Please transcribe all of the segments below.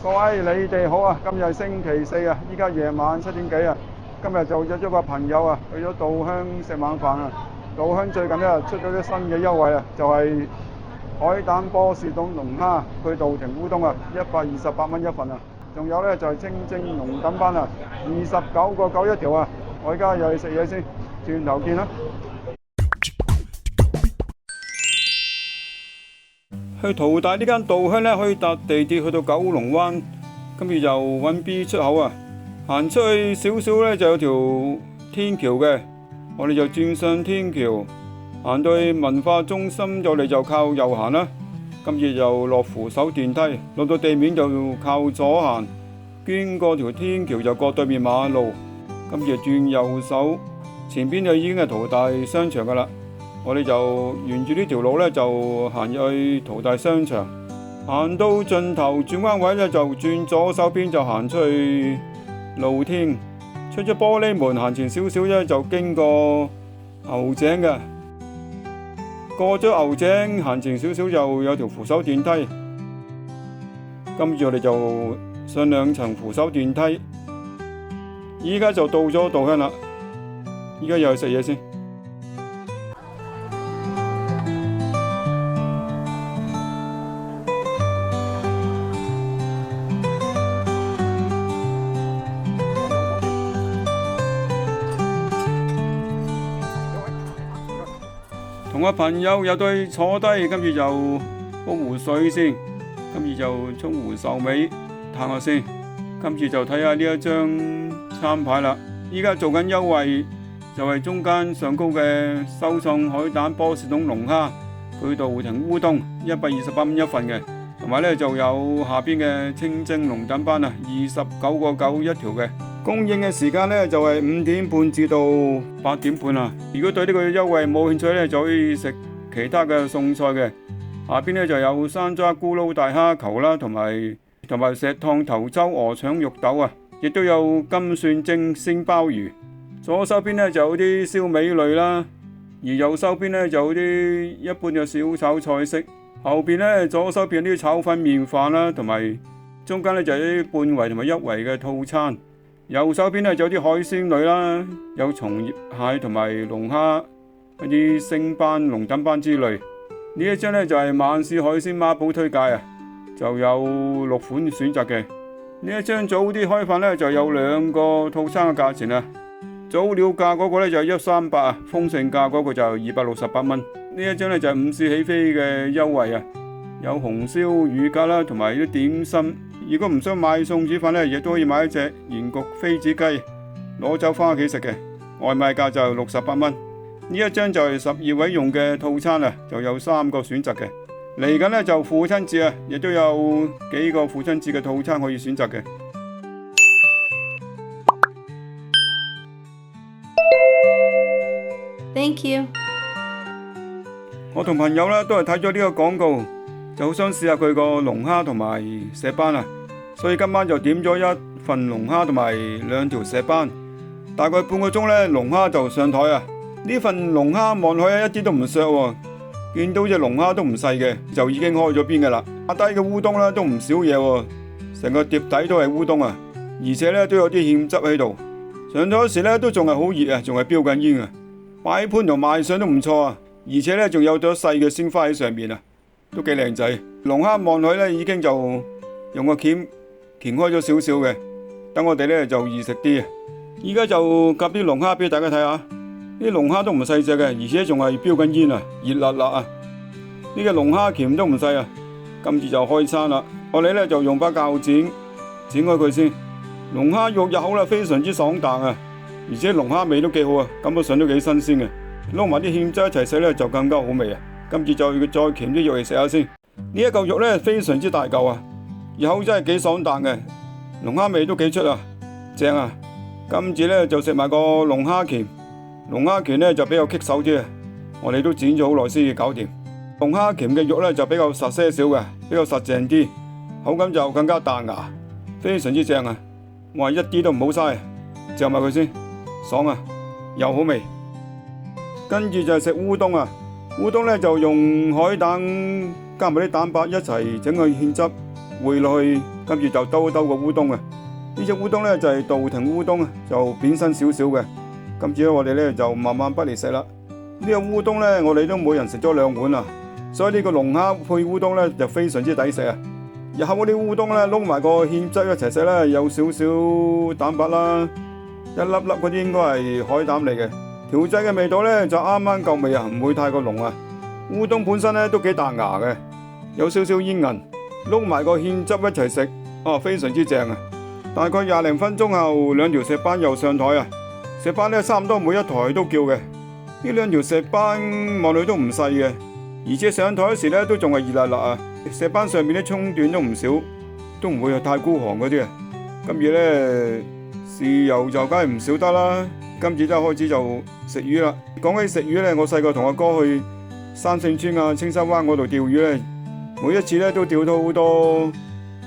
各位你哋好啊！今日係星期四啊，依家夜晚7點幾啊。今日就約咗個朋友啊，去咗稻香食晚飯啊。稻香最近咧出咗啲新嘅優惠啊，就係海膽波士頓龍蝦去稻庭烏冬啊，128蚊一份啊。仲有咧就係清蒸龍躉斑啊，29個9一條啊。我而家又去食嘢先，轉頭見啦。去淘大呢間稻香咧，可以搭地鐵去到九龍灣，跟住就揾 B 出口啊。行出去少少咧，就有條天橋嘅，我哋就轉上天橋，行到去文化中心，我哋就靠右行啦。跟住就落扶手電梯，落到地面就靠左行，經過條天橋就過對面馬路，跟住轉右手，前邊就已經係淘大商場噶啦。我哋就沿住呢條路咧，就行入去淘大商場，行到盡頭轉彎位咧，就轉左手邊就行出去露天，出咗玻璃門行前少少咧，就經過牛井嘅，過咗牛井行前少少就有條扶手電梯，跟住我哋就上2層扶手電梯，依家就到咗稻香啦，依家又去食嘢先。同個朋友有對坐低，跟住就煲壺水先，跟住就沖壺壽眉嘆下先，跟住就睇下呢一張餐牌啦。依家做緊優惠，就係中間上高嘅收餸海膽波士頓龍蝦去稻庭烏冬128蚊一份嘅，同埋咧就有下邊嘅清蒸龍躉斑啊，29個9一條嘅。供應嘅時間咧就係5點半至到8點半啊。如果對呢個優惠冇興趣咧，就可以食其他嘅餸菜嘅。下邊咧就有山楂咕嚕大蝦球啦，同埋石燙頭洲鵝腸肉豆啊，亦都有金蒜蒸鮮鮑魚。左手邊咧就有啲燒味類啦，而右手邊咧就有啲一般嘅小炒菜式。後邊咧左手邊有啲炒粉麵飯啦，同埋中間咧就有啲半圍同埋一圍嘅套餐。右手邊咧就有啲海鮮類啦，有松葉蟹同埋龍蝦，一啲星斑、龍躉斑之類。呢一張咧就係晚市海鮮孖寶推介啊，就有6款選擇嘅。呢一張早啲開飯咧就有2個套餐嘅價錢啊。早料價嗰個咧就係138啊，豐盛價嗰個就268蚊。呢一張咧就係午市起飛嘅優惠啊，有紅燒乳鴿啦，同埋啲點心。如果唔想買餸煮飯咧，亦都可以買一隻鹽焗飛子雞攞走翻屋企食嘅，外賣價就68蚊。呢一張就係12位用嘅套餐啊，就有3個選擇嘅。嚟緊咧就父親節啊，亦都有幾個父親節嘅套餐可以選擇嘅。Thank you。我同朋友咧都係睇咗呢個廣告，就好想試下佢個龍蝦同埋石斑啊，所以今晚就點咗1份龍蝦同埋2條石斑。大概半個鐘咧，龍蝦就上台啊。呢份龍蝦望落去一啲都唔削喎，見到隻龍蝦都唔細嘅，就已經開咗邊噶啦。下低嘅烏冬咧都唔少嘢喎，成個碟底都係烏冬啊，而且咧都有啲芡汁喺度。上咗時咧都仲係好熱啊，仲係飆緊煙啊。擺盤同賣相都唔錯啊，而且咧仲有朵細嘅鮮花喺上面啊，都幾靚仔。龍蝦望落去咧已經就用個鉗鉗開咗少少嘅，等我哋咧就易食啲啊。依家就夾啲龍蝦俾大家睇下，啲龍蝦都唔細隻嘅，而且仲係飆緊煙啊，熱辣辣啊！呢個龍蝦鉗都唔細啊，跟住就開餐啦。我哋咧就用把鉸剪剪開佢先。龍蝦肉入口啦，非常之爽彈啊！而且龍蝦味都幾好啊，感覺上都幾新鮮嘅，撈埋啲芡汁一齊食咧就更加好味啊！跟住就再鉗啲肉嚟食下先。呢一嚿肉咧非常之大嚿啊，入口真係幾爽彈嘅，龍蝦味都幾出啊，正啊！跟住咧就食埋個龍蝦鉗，龍蝦鉗咧就比較棘手啲啊，我哋都剪咗好耐先至搞掂。龍蝦鉗嘅肉咧就比較實些少嘅，比較實淨啲，口感就更加彈牙，非常之正啊！我話一啲都唔好嘥，嚼埋佢先。爽啊，又好味。跟住就係食烏冬啊，烏冬咧就用海膽加埋啲蛋白一齊整個芡汁，燴落去，跟住就兜一兜個烏冬啊。呢隻烏冬咧就係稻庭烏冬啊，就扁身少少嘅。跟住咧我哋咧就慢慢不嚟食啦。呢個烏冬咧我哋都每人食咗2碗啦，所以呢個龍蝦配烏冬咧就非常之抵食啊。日後嗰啲烏冬咧撈埋個芡汁一齊食咧，有少少蛋白啦，一粒粒嗰啲應該係海膽嚟嘅。調製嘅味道咧就啱啱夠味啊，唔會太過濃啊。烏冬本身咧都幾彈牙嘅，有少少煙韌，撈埋個芡汁一齊食，非常之正啊！大概20零分鐘後，2條石斑又上台啊！石斑咧差唔多每一台都叫嘅，呢2條石斑望落都唔細嘅，而且上台嗰時咧都仲係熱辣辣啊！石斑上面啲蔥段都唔少，都唔會係太孤寒嗰啲啊！跟住咧豉油就梗係唔少得啦。今次真係開始就食魚啦。講起食魚咧，我細個同阿哥去三聖村啊、青山灣嗰度釣魚咧，每一次咧都釣到好多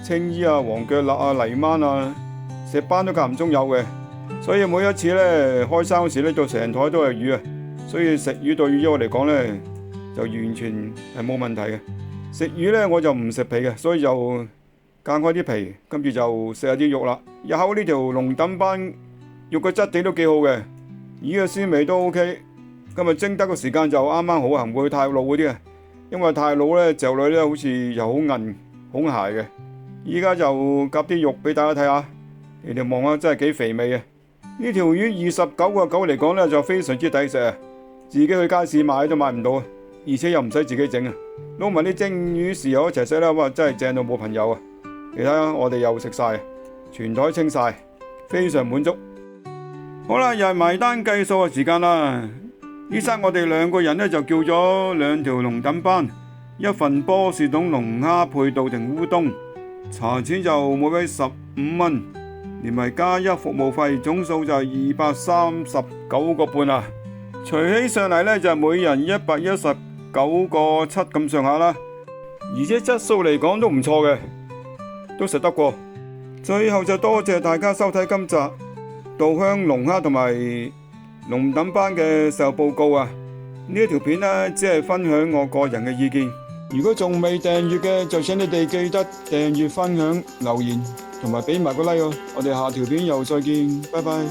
青衣啊、黃腳肋啊、泥鯭啊、石斑都間唔中有嘅。所以每一次咧開生嗰時咧，到成台都係魚啊。所以食魚對於我嚟講咧，就完全係冇問題嘅。食魚咧我就唔食皮嘅，所以就間開啲皮，跟住就食下啲肉啦。日後呢條龍躉斑肉嘅質地都幾好嘅，魚嘅鮮味都 OK。今日蒸得個時間就啱啱好啊，唔會太老嗰啲啊，因為太老咧嚼落咧好似又好韌好鞋嘅。依家就夾啲肉俾大家睇下，你哋望下真係幾肥美啊！呢條魚29個9嚟講咧就非常之抵食啊，自己去街市買都買唔到啊，而且又唔使自己整啊，撈埋啲蒸魚豉油一齊食啦，哇真係正到冇朋友啊！你睇下我哋又食晒，全台清晒，非常滿足。好啦，又係埋單計數嘅時間啦。呢餐我哋2個人咧就叫咗2條龍躉斑，一份波士頓龍蝦配稻庭烏冬，茶錢就每位15蚊，連埋加一服務費，總數就係239個半啊。除起上嚟咧就每人119個7咁上下啦，而且質素嚟講都唔錯嘅，都食得過。最後就多謝大家收睇今集稻香龍蝦同埋龍躉斑嘅售後報告啊！呢一條片呢，只係分享我個人嘅意見。如果仲未訂閱嘅，就請你哋記得訂閱、分享、留言同埋俾埋個 like哦！我哋下條片又再見，拜拜。